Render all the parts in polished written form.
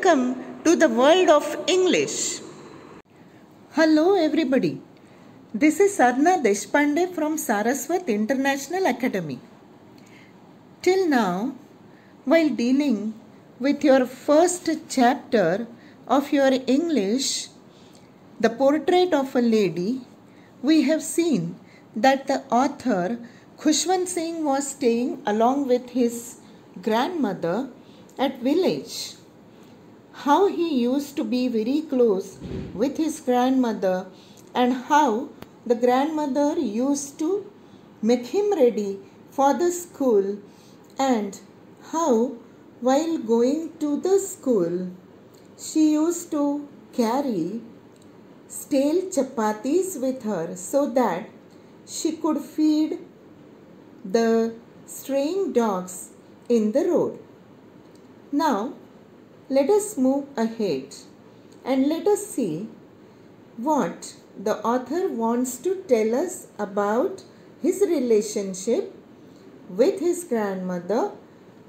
welcome to the world of English. Hello everybody. This is Sadhna Deshpande from Saraswat International Academy. Till now, while dealing with your first chapter of your English, The Portrait of a Lady, we have seen that the author Khushwant Singh was staying along with his grandmother at village. How he used to be very close with his grandmother and how the grandmother used to make him ready for the school, and how while going to the school she used to carry stale chapatis with her so that she could feed the straying dogs in the road. Now, let us move ahead and let us see what the author wants to tell us about his relationship with his grandmother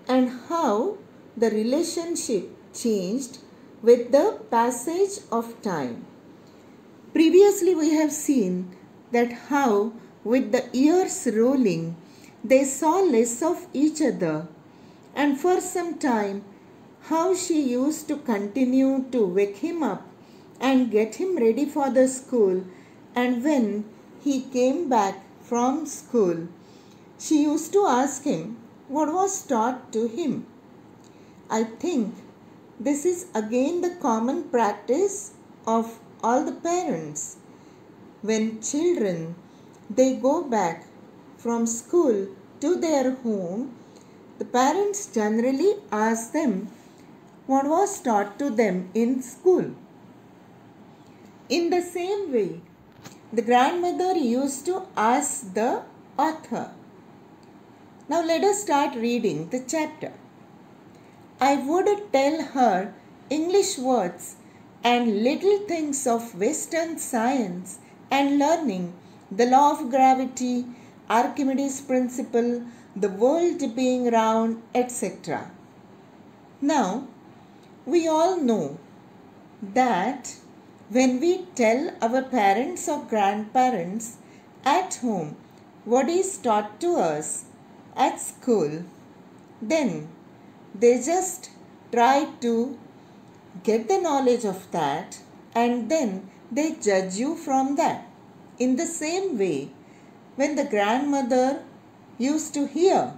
and how the relationship changed with the passage of time. Previously, we have seen that how with the years rolling, they saw less of each other, and for some time how she used to continue to wake him up and get him ready for the school, and when he came back from school, she used to ask him what was taught to him. I think this is again the common practice of all the parents. When children they go back from school to their home, the parents generally ask them what was taught to them in school. In the same way, the grandmother used to ask the author. Now let us start reading the chapter. I would tell her English words and little things of Western science and learning, the law of gravity, Archimedes' principle, the world being round, etc. Now, we all know that when we tell our parents or grandparents at home what is taught to us at school, then they just try to get the knowledge of that and then they judge you from that. In the same way, when the grandmother used to hear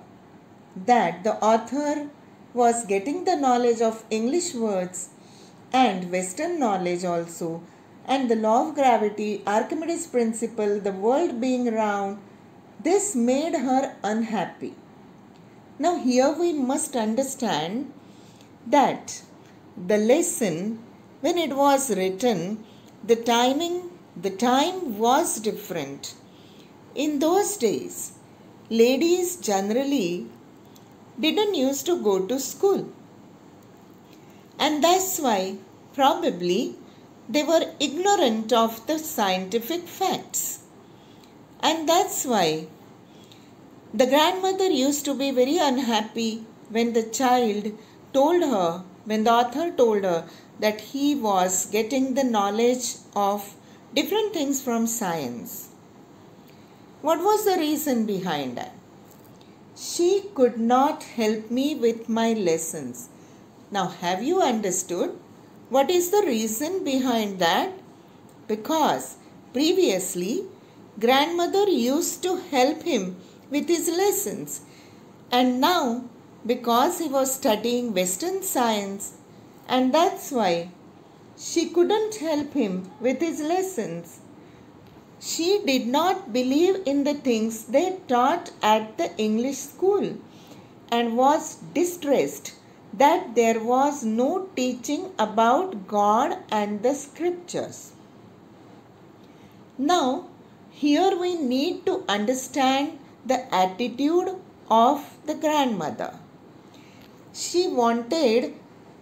that the author was getting the knowledge of English words and Western knowledge also, and the law of gravity, Archimedes' principle, the world being round, this made her unhappy. Now here we must understand that the lesson, when it was written, the time was different. In those days, ladies generally didn't used to go to school, and that's why probably they were ignorant of the scientific facts, and that's why the grandmother used to be very unhappy when the author told her that he was getting the knowledge of different things from science. What was the reason behind that? She could not help me with my lessons. Now, have you understood what is the reason behind that? Because previously, grandmother used to help him with his lessons, and now because he was studying Western science, and that's why she couldn't help him with his lessons. She did not believe in the things they taught at the English school and was distressed that there was no teaching about God and the scriptures. Now, here we need to understand the attitude of the grandmother. She wanted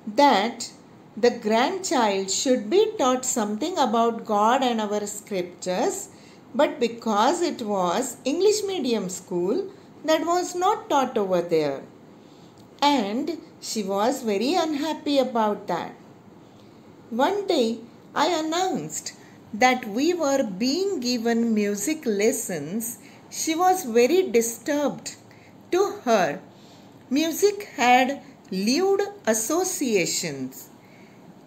that the grandchild should be taught something about God and our scriptures, but because it was English medium school, that was not taught over there. And she was very unhappy about that. One day I announced that we were being given music lessons. She was very disturbed. To her, music had lewd associations.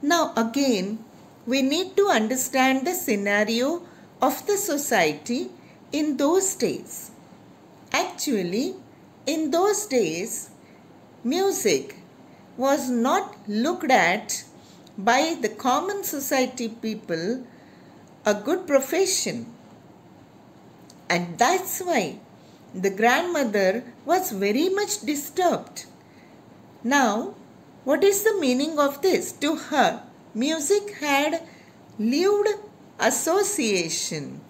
Now again, we need to understand the scenario of the society in those days. Actually, in those days, music was not looked at by the common society people a good profession. And that's why the grandmother was very much disturbed. Now, what is the meaning of this? To her, music had lewd association.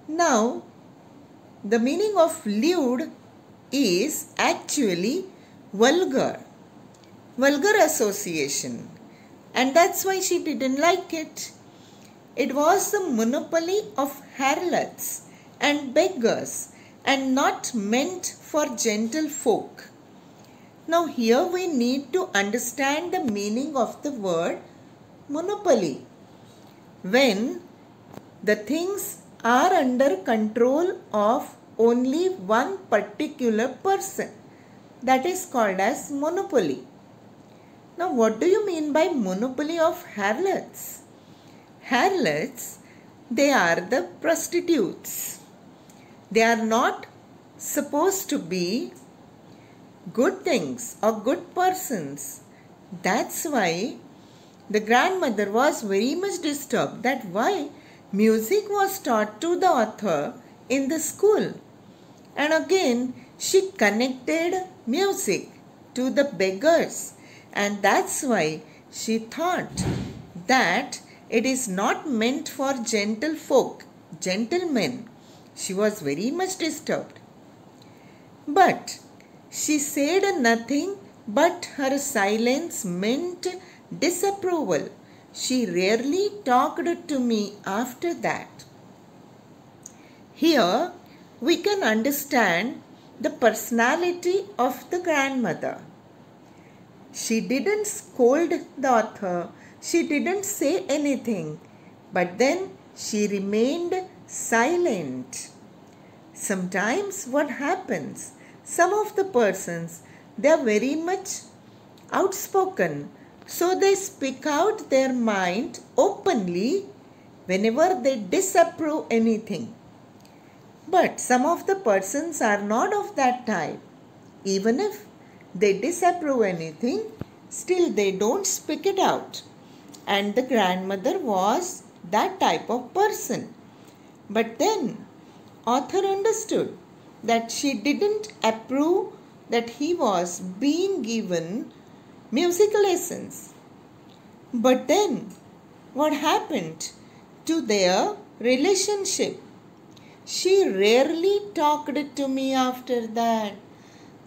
Now, the meaning of lewd is actually vulgar association, and that's why she didn't like it. It was the monopoly of harlots and beggars and not meant for gentle folk. Now here we need to understand the meaning of the word monopoly. When the things are under control of only one particular person, that is called as monopoly. Now what do you mean by monopoly of harlots? Harlots, they are the prostitutes. They are not supposed to be good things or good persons. That's why the grandmother was very much disturbed. That why music was taught to the author in the school. And again, she connected music to the beggars. And that's why she thought that it is not meant for gentle folk, gentlemen. She was very much disturbed. But she said nothing, but her silence meant disapproval. She rarely talked to me after that. Here we can understand the personality of the grandmother. She didn't scold the author. She didn't say anything. But then she remained silent. Sometimes what happens? Some of the persons, they are very much outspoken. So they speak out their mind openly whenever they disapprove anything. But some of the persons are not of that type. Even if they disapprove anything, still they don't speak it out. And the grandmother was that type of person. But then author understood that she didn't approve that he was being given music lessons. But then what happened to their relationship? She rarely talked to me after that.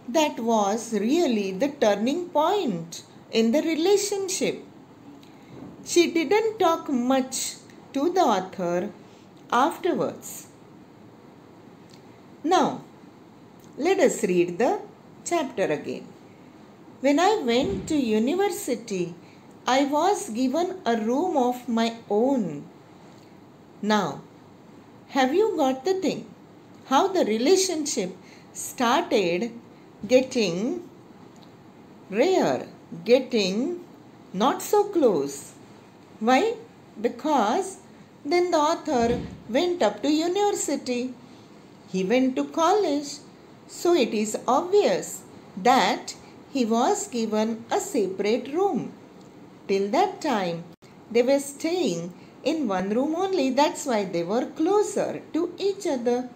That was really the turning point in the relationship. She didn't talk much to the author afterwards. Now, let us read the chapter again. When I went to university, I was given a room of my own. Now, have you got the thing? How the relationship started getting rare, getting not so close. Why? Because then the author went up to university. He went to college. So it is obvious that he was given a separate room. Till that time, they were staying in one room only. That's why they were closer to each other.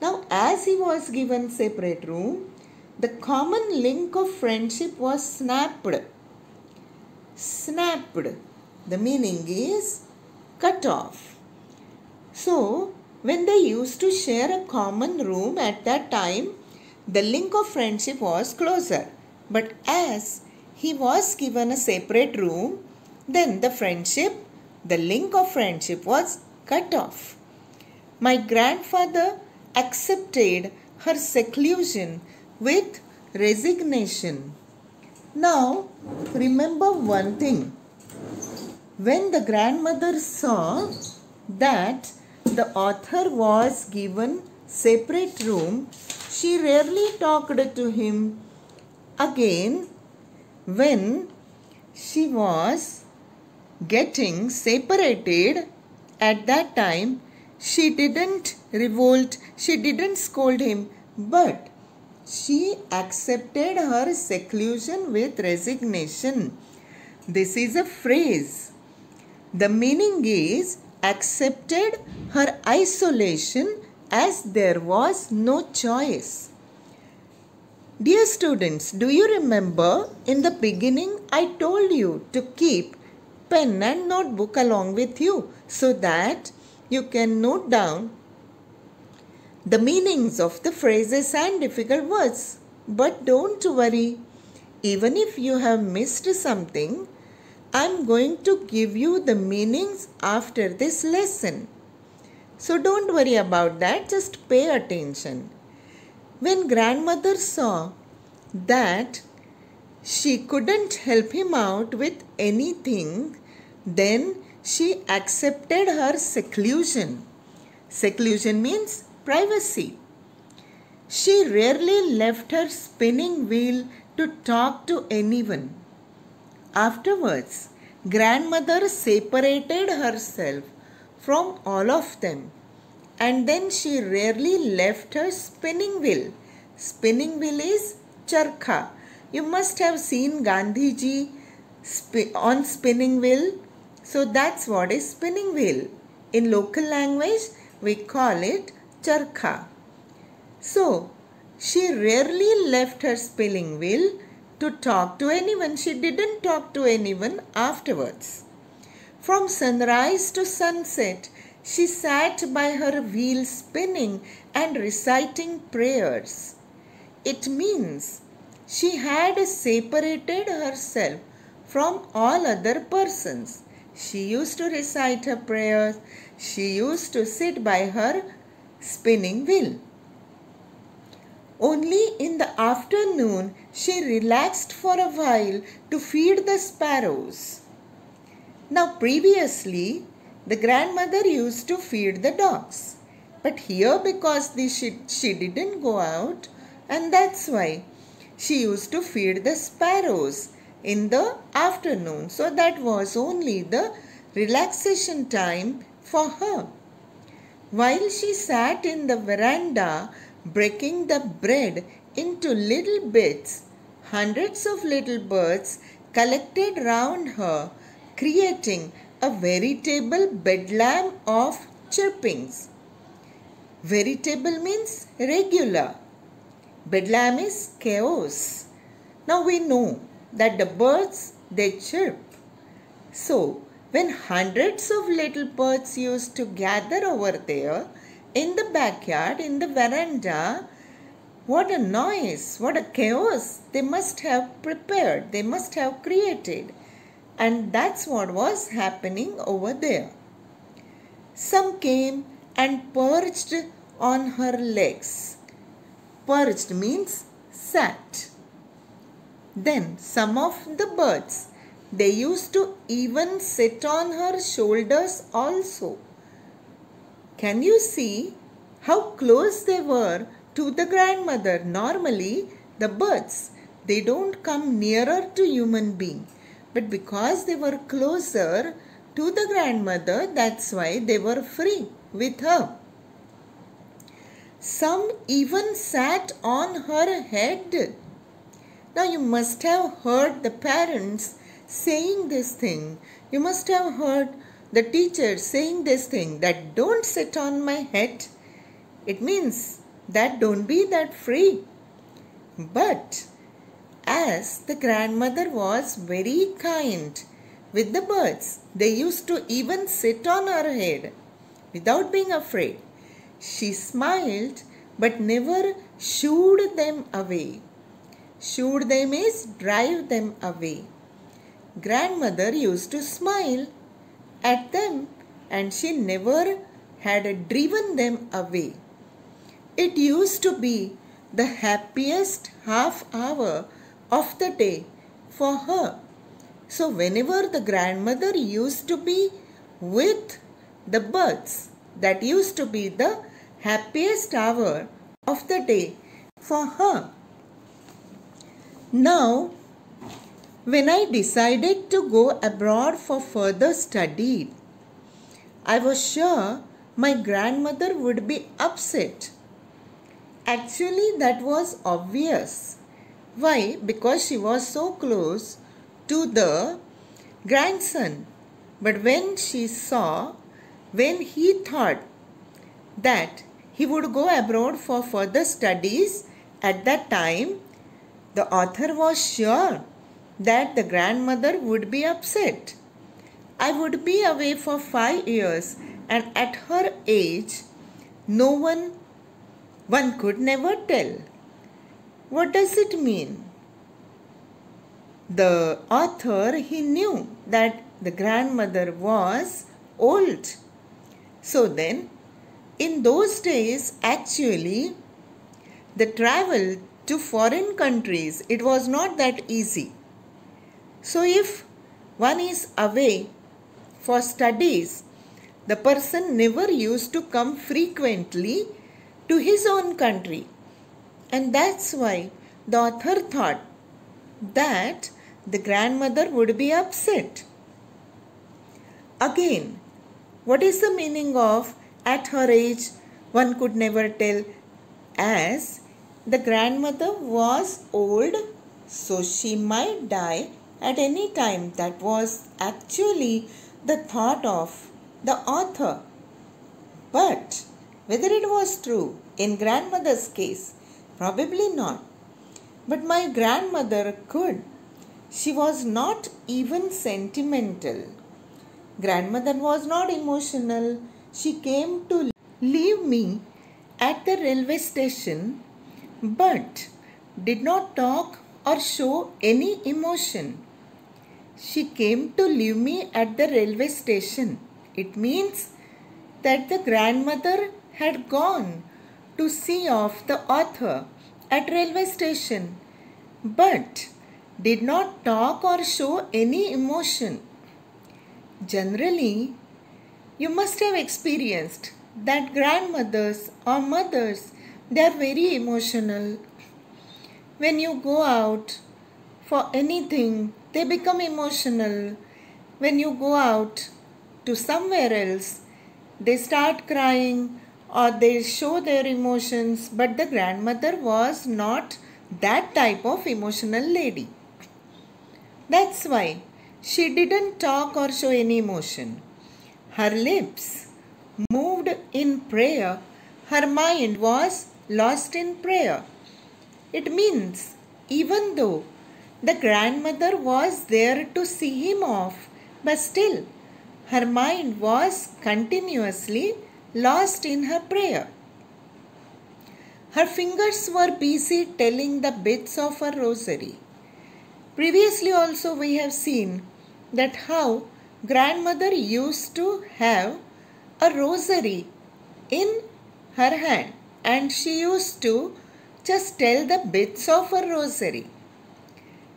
Now, as he was given separate room, the common link of friendship was snapped. Snapped. The meaning is cut off. So, when they used to share a common room at that time, the link of friendship was closer. But as he was given a separate room, then the link of friendship was cut off. My grandfather accepted her seclusion with resignation. Now, remember one thing. When the grandmother saw that the author was given separate room, she rarely talked to him again. When she was getting separated at that time, she didn't revolt, she didn't scold him, but she accepted her seclusion with resignation. This is a phrase. The meaning is accepted her isolation as there was no choice. Dear students, do you remember in the beginning I told you to keep pen and notebook along with you so that you can note down the meanings of the phrases and difficult words. But don't worry, even if you have missed something, I'm going to give you the meanings after this lesson. So don't worry about that, just pay attention. When grandmother saw that she couldn't help him out with anything, then she accepted her seclusion. Seclusion means privacy. She rarely left her spinning wheel to talk to anyone. Afterwards, grandmother separated herself from all of them, and then she rarely left her spinning wheel. Spinning wheel is charkha. You must have seen Gandhiji on spinning wheel. So that's what is spinning wheel. In local language, we call it charkha. So, she rarely left her spinning wheel to talk to anyone. She didn't talk to anyone afterwards. From sunrise to sunset, she sat by her wheel spinning and reciting prayers. It means she had separated herself from all other persons. She used to recite her prayers. She used to sit by her spinning wheel. Only in the afternoon she relaxed for a while to feed the sparrows. Now previously the grandmother used to feed the dogs. But here because she didn't go out, and that's why she used to feed the sparrows in the afternoon. So that was only the relaxation time for her. While she sat in the veranda breaking the bread into little bits, hundreds of little birds collected round her, creating a veritable bedlam of chirpings. Veritable means regular. Bedlam is chaos. Now we know that the birds, they chirp. So, when hundreds of little birds used to gather over there in the backyard, in the veranda, what a noise, what a chaos they must have prepared, they must have created. And that's what was happening over there. Some came and perched on her legs. Perched means sat. Then some of the birds, they used to even sit on her shoulders also. Can you see how close they were to the grandmother? Normally, the birds, they don't come nearer to human being. But because they were closer to the grandmother, that's why they were free with her. Some even sat on her head. Now you must have heard the parents saying this thing. You must have heard the teacher saying this thing, that don't sit on my head. It means that don't be that free. But as the grandmother was very kind with the birds, they used to even sit on her head without being afraid. She smiled but never shooed them away. Shooed them is drive them away. Grandmother used to smile at them and she never had driven them away. It used to be the happiest half hour of the day for her. So whenever the grandmother used to be with the birds, that used to be the happiest hour of the day for her. Now, when I decided to go abroad for further study, I was sure my grandmother would be upset. Actually, that was obvious. Why? Because she was so close to the grandson. But when he thought that he would go abroad for further studies, at that time, the author was sure that the grandmother would be upset. I would be away for 5 years, and at her age, one could never tell. What does it mean? The author, he knew that the grandmother was old. So then, in those days, actually, the travel to foreign countries, it was not that easy. So if one is away for studies, the person never used to come frequently to his own country. And that's why the author thought that the grandmother would be upset. Again, what is the meaning of at her age one could never tell? As the grandmother was old, so she might die at any time. That was actually the thought of the author. But whether it was true in grandmother's case, probably not. But my grandmother could. She was not even sentimental. Grandmother was not emotional. She came to leave me at the railway station, but did not talk or show any emotion. She came to leave me at the railway station. It means that the grandmother had gone to see off the author at railway station, but did not talk or show any emotion. Generally, you must have experienced that grandmothers or mothers, they are very emotional. When you go out for anything, they become emotional. When you go out to somewhere else, they start crying or they show their emotions. But the grandmother was not that type of emotional lady. That's why she didn't talk or show any emotion. Her lips moved in prayer. Her mind was lost in prayer. It means even though the grandmother was there to see him off, but still her mind was continuously lost in her prayer. Her fingers were busy telling the bits of her rosary. Previously also we have seen that how grandmother used to have a rosary in her hand and she used to just tell the bits of her rosary.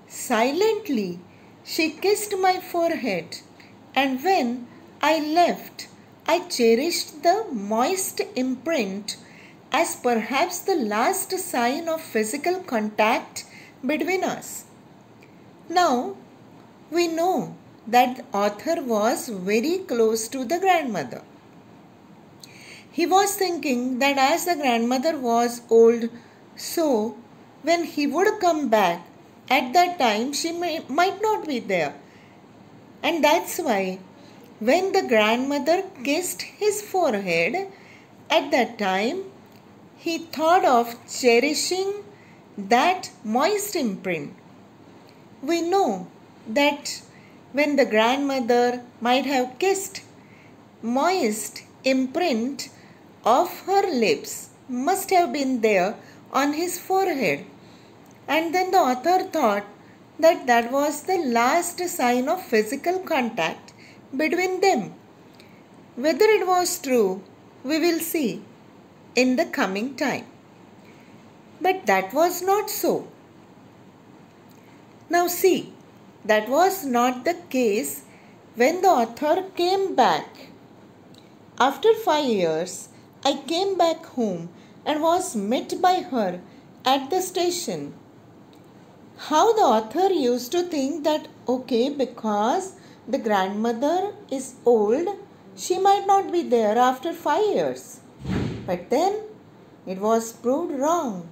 Silently she kissed my forehead, and when I left, I cherished the moist imprint as perhaps the last sign of physical contact between us. Now, we know that the author was very close to the grandmother. He was thinking that as the grandmother was old, so when he would come back, at that time she might not be there. And that's why when the grandmother kissed his forehead, at that time he thought of cherishing that moist imprint. We know that when the grandmother might have kissed, moist imprint of her lips must have been there on his forehead. And then the author thought that that was the last sign of physical contact between them. Whether it was true, we will see in the coming time. But that was not so. Now see, that was not the case when the author came back. After 5 years, I came back home and was met by her at the station. How the author used to think that, okay, because the grandmother is old, she might not be there after 5 years. But then it was proved wrong.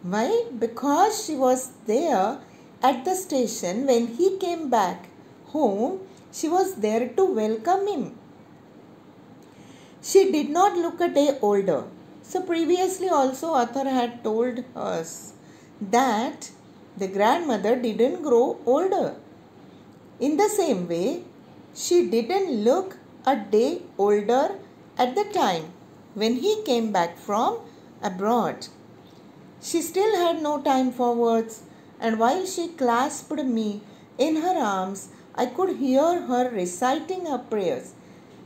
Why? Because she was there at the station when he came back home. She was there to welcome him. She did not look a day older. So previously also author had told us that the grandmother didn't grow older. In the same way, she didn't look a day older at the time when he came back from abroad. She still had no time for words, and while she clasped me in her arms, I could hear her reciting her prayers.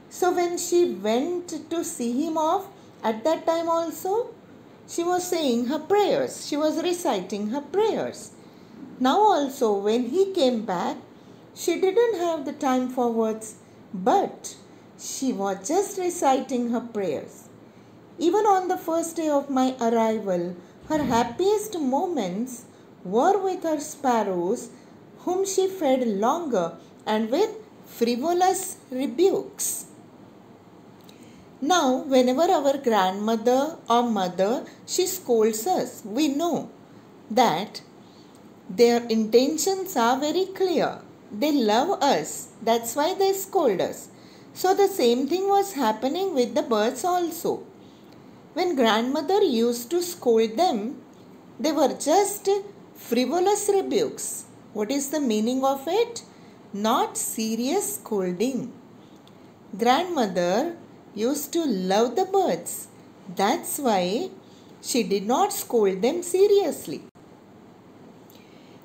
So when she went to see him off, at that time also, she was saying her prayers. She was reciting her prayers. Now also, when he came back, she didn't have the time for words, but she was just reciting her prayers. Even on the first day of my arrival, her happiest moments were with her sparrows, whom she fed longer and with frivolous rebukes. Now, whenever our grandmother or mother, she scolds us, we know that their intentions are very clear. They love us. That's why they scold us. So the same thing was happening with the birds also. When grandmother used to scold them, they were just frivolous rebukes. What is the meaning of it? Not serious scolding. Grandmother used to love the birds. That's why she did not scold them seriously.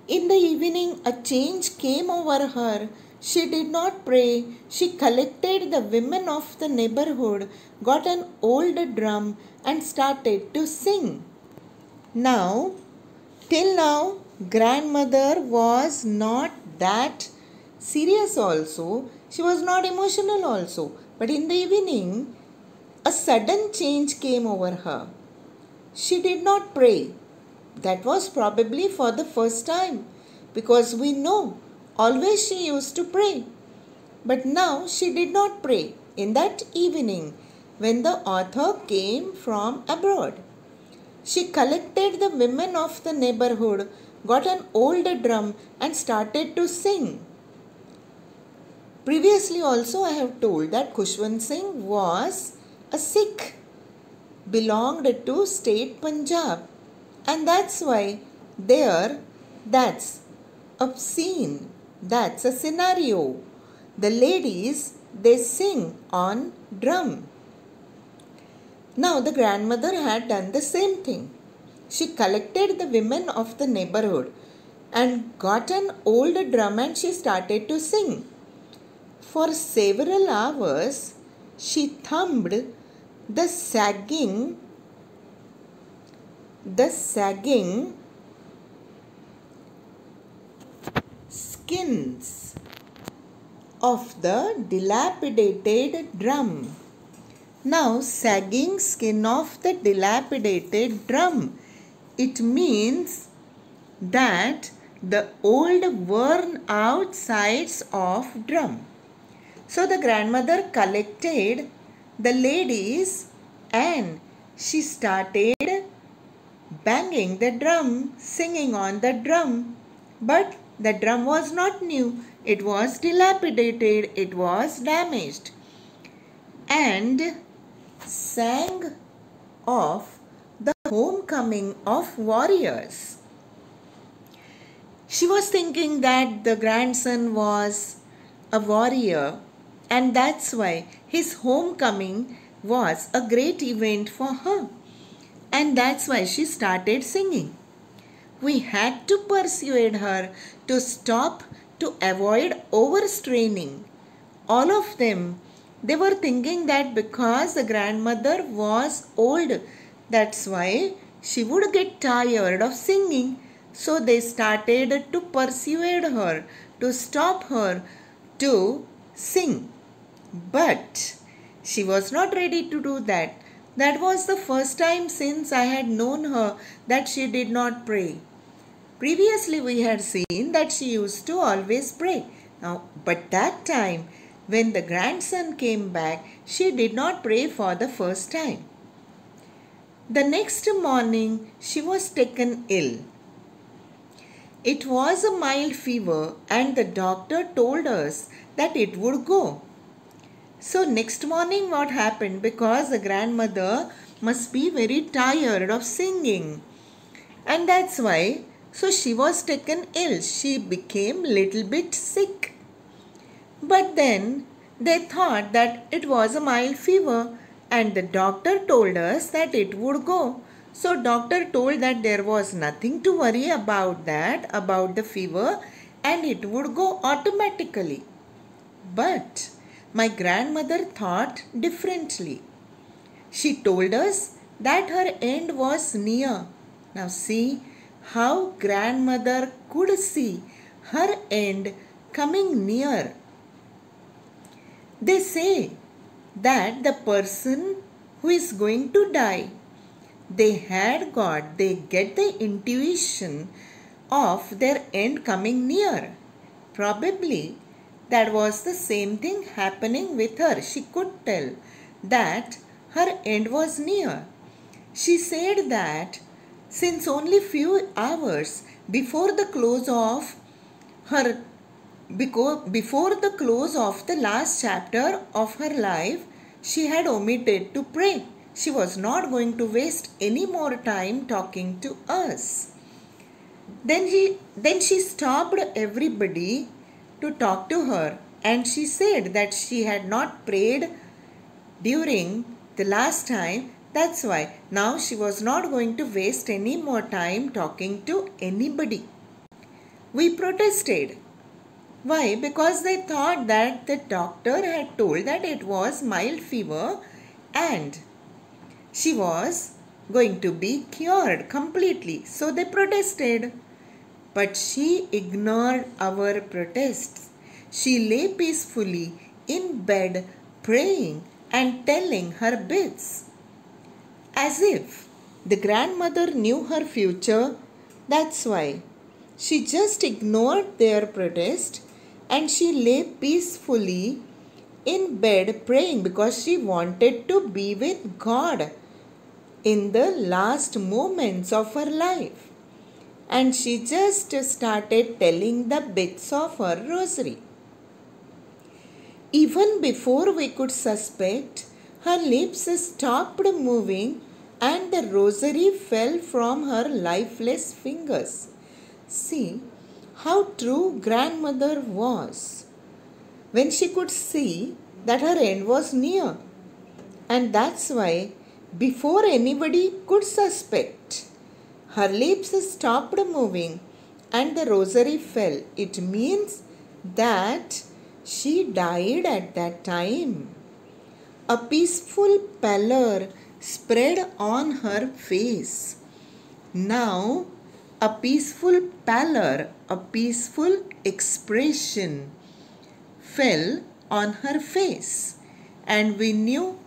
In the evening, a change came over her. She did not pray. She collected the women of the neighborhood, got an old drum and started to sing. Now, till now, grandmother was not that serious also. She was not emotional also. But in the evening, a sudden change came over her. She did not pray. That was probably for the first time, because we know always she used to pray. But now she did not pray in that evening when the author came from abroad. She collected the women of the neighborhood, got an old drum and started to sing. Previously also I have told that Khushwant Singh was a Sikh, belonged to state Punjab, and that's why there, that's a scene, that's a scenario. The ladies, they sing on drum. Now the grandmother had done the same thing. She collected the women of the neighborhood and got an old drum and she started to sing. For several hours, she thumbed the sagging skins of the dilapidated drum. Now, sagging skin of the dilapidated drum. It means that the old worn out sides of drum. So the grandmother collected the ladies and she started banging the drum, singing on the drum. But the drum was not new. It was dilapidated. It was damaged. And sang of the homecoming of warriors. She was thinking that the grandson was a warrior, and that's why his homecoming was a great event for her. And that's why she started singing. We had to persuade her to stop, to avoid overstraining. All of them, they were thinking that because the grandmother was old, that's why she would get tired of singing. So they started to persuade her, to stop her to sing. But she was not ready to do that. That was the first time since I had known her that she did not pray. Previously, we had seen that she used to always pray. Now, but that time, when the grandson came back, she did not pray for the first time. The next morning, she was taken ill. It was a mild fever, and the doctor told us that it would go. So next morning what happened, because the grandmother must be very tired of singing, and that's why, so she was taken ill. She became little bit sick. But then they thought that it was a mild fever, and the doctor told us that it would go. So doctor told that there was nothing to worry about that, about the fever, and it would go automatically. But my grandmother thought differently. She told us that her end was near. Now see how grandmother could see her end coming near. They say that the person who is going to die, they get the intuition of their end coming near. Probably that was the same thing happening with her. She could tell that her end was near. She said that since only few hours before the close of her before the close of the last chapter of her life, she had omitted to pray. She was not going to waste any more time talking to us. Then she stopped everybody to talk to her, and she said that she had not prayed during the last time. That's why now she was not going to waste any more time talking to anybody. We protested. Why? Because they thought that the doctor had told that it was mild fever and she was going to be cured completely. So they protested. But she ignored our protests. She lay peacefully in bed praying and telling her bits. As if the grandmother knew her future. That's why she just ignored their protest and she lay peacefully in bed praying because she wanted to be with God in the last moments of her life. And she just started telling the bits of her rosary. Even before we could suspect, her lips stopped moving and the rosary fell from her lifeless fingers. See how true grandmother was when she could see that her end was near. And that's why before anybody could suspect, her lips stopped moving and the rosary fell. It means that she died at that time. A peaceful pallor spread on her face. Now, a peaceful pallor, a peaceful expression fell on her face, and we knew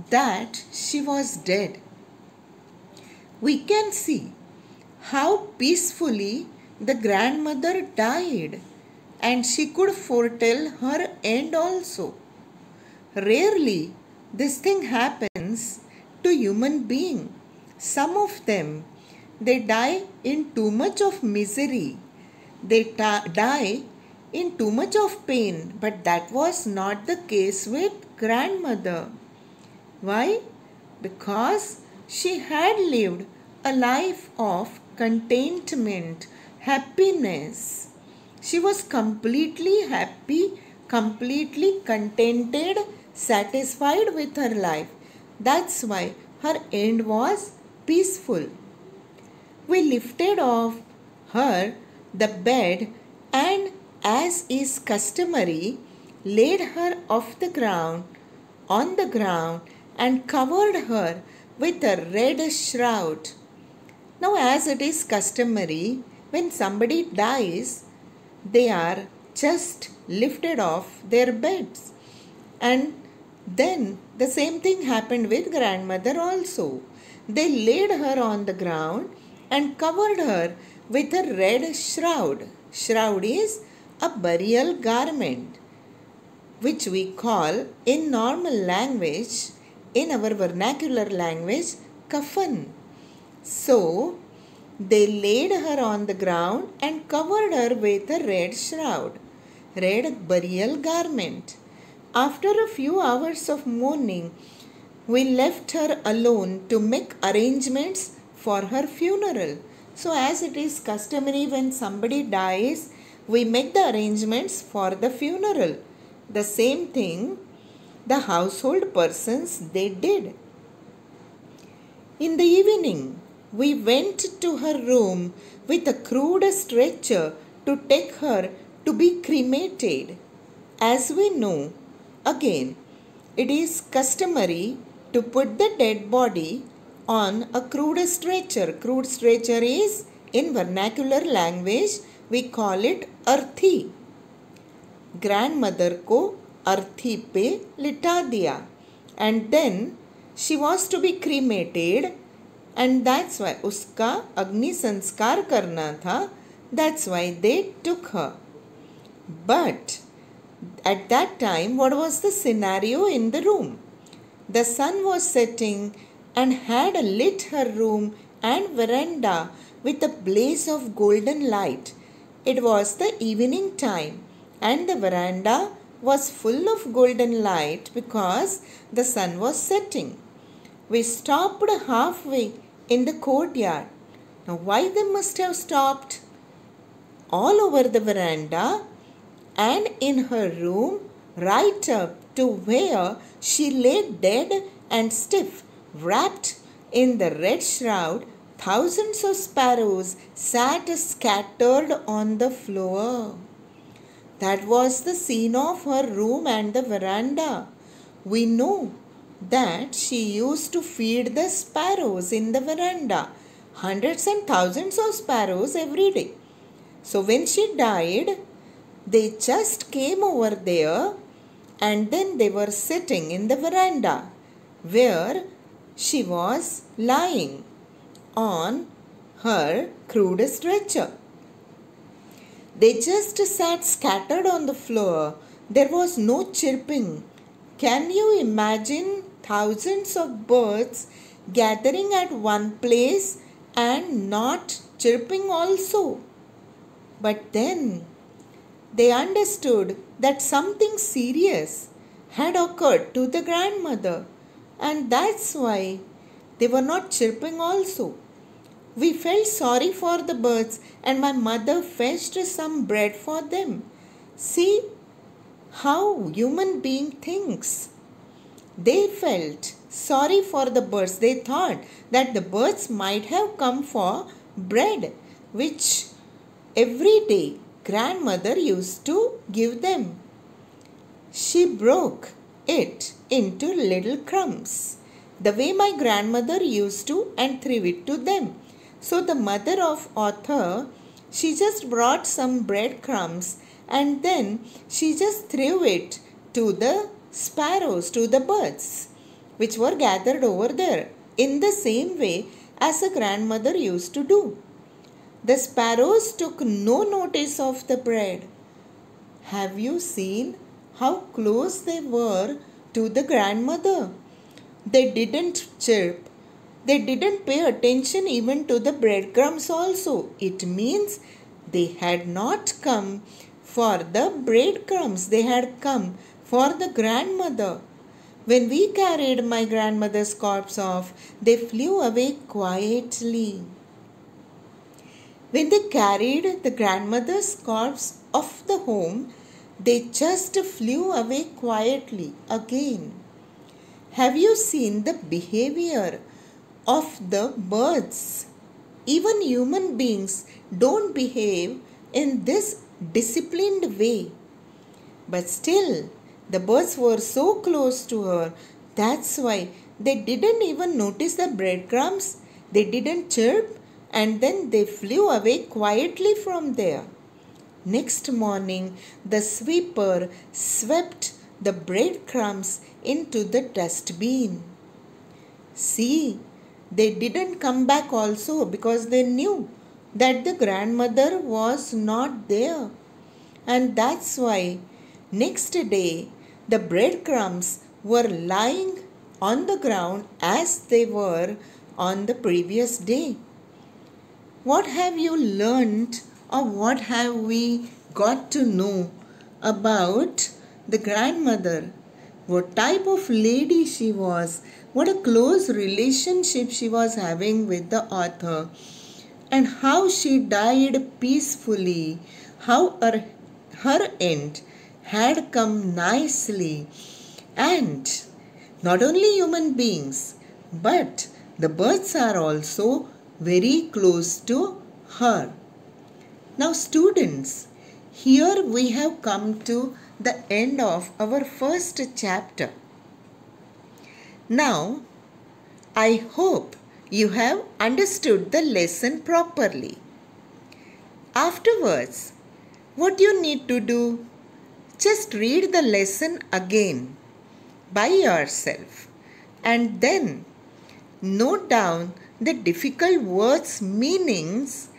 that she was dead. We can see how peacefully the grandmother died, and she could foretell her end also. Rarely this thing happens to human being. Some of them, they die in too much of misery. They die in too much of pain, but that was not the case with grandmother. Why? Because she had lived a life of contentment, happiness. She was completely happy, completely contented, satisfied with her life. That's why her end was peaceful. We lifted off her the bed and, as is customary, laid her on the ground and covered her with a red shroud. Now, as it is customary, when somebody dies, they are just lifted off their beds. And then the same thing happened with grandmother also. They laid her on the ground and covered her with a red shroud. Shroud is a burial garment, which we call in normal language, in our vernacular language, kafan. So, they laid her on the ground and covered her with a red shroud, red burial garment. After a few hours of mourning, we left her alone to make arrangements for her funeral. So, as it is customary when somebody dies, we make the arrangements for the funeral. The same thing the household persons they did. In the evening, we went to her room with a crude stretcher to take her to be cremated. As we know, again, it is customary to put the dead body on a crude stretcher. Crude stretcher is, in vernacular language, we call it earthy. Grandmother को अर्थी पे लिटा दिया, and then she was to be cremated, and that's why उसका अग्नि संस्कार करना था. That's why they took her. But at that time, what was the scenario in the room? The sun was setting and had lit her room and veranda with a blaze of golden light. It was the evening time, and the veranda was full of golden light because the sun was setting. We stopped halfway in the courtyard. Now, why they must have stopped? All over the veranda and in her room, right up to where she lay dead and stiff, wrapped in the red shroud, thousands of sparrows sat scattered on the floor. That was the scene of her room and the veranda. We know that she used to feed the sparrows in the veranda, hundreds and thousands of sparrows every day. So when she died, they just came over there and then they were sitting in the veranda where she was lying on her crude stretcher. They just sat scattered on the floor. There was no chirping. Can you imagine thousands of birds gathering at one place and not chirping also? But then they understood that something serious had occurred to the grandmother, and that's why they were not chirping also. We felt sorry for the birds, and my mother fetched some bread for them. See how human being thinks. They felt sorry for the birds. They thought that the birds might have come for bread, which every day grandmother used to give them. She broke it into little crumbs, the way my grandmother used to, and threw it to them. So the mother of author, she just brought some breadcrumbs and then she just threw it to the sparrows, to the birds, which were gathered over there, in the same way as a grandmother used to do. The sparrows took no notice of the bread. Have you seen how close they were to the grandmother? They didn't chirp. They didn't pay attention even to the breadcrumbs also. It means they had not come for the breadcrumbs. They had come for the grandmother. When we carried my grandmother's corpse off, they flew away quietly. When they carried the grandmother's corpse off the home, they just flew away quietly again. Have you seen the behavior of the birds? Even human beings don't behave in this disciplined way. But still, the birds were so close to her. That's why they didn't even notice the breadcrumbs. They didn't chirp and then they flew away quietly from there. Next morning, the sweeper swept the breadcrumbs into the dustbin. See, they didn't come back also because they knew that the grandmother was not there. And that's why next day the breadcrumbs were lying on the ground as they were on the previous day. What have you learned, or what have we got to know about the grandmother? What type of lady she was? What a close relationship she was having with the author, and how she died peacefully, how her end had come nicely. And not only human beings, but the birds are also very close to her. Now students, here we have come to the end of our first chapter. Now, I hope you have understood the lesson properly. Afterwards, what you need to do? Just read the lesson again by yourself and then note down the difficult words meanings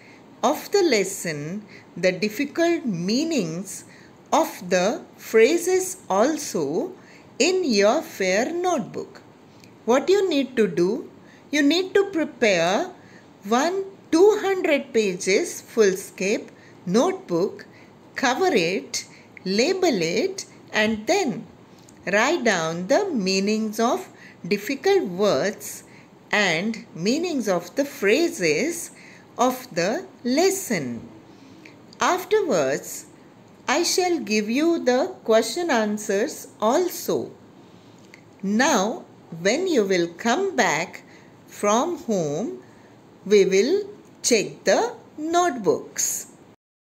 of the lesson, the difficult meanings of the phrases also in your fair notebook. What you need to do? You need to prepare one 200 pages full-scape notebook, cover it, label it, and then write down the meanings of difficult words and meanings of the phrases of the lesson. Afterwards, I shall give you the question answers also. Now, when you will come back from home, we will check the notebooks.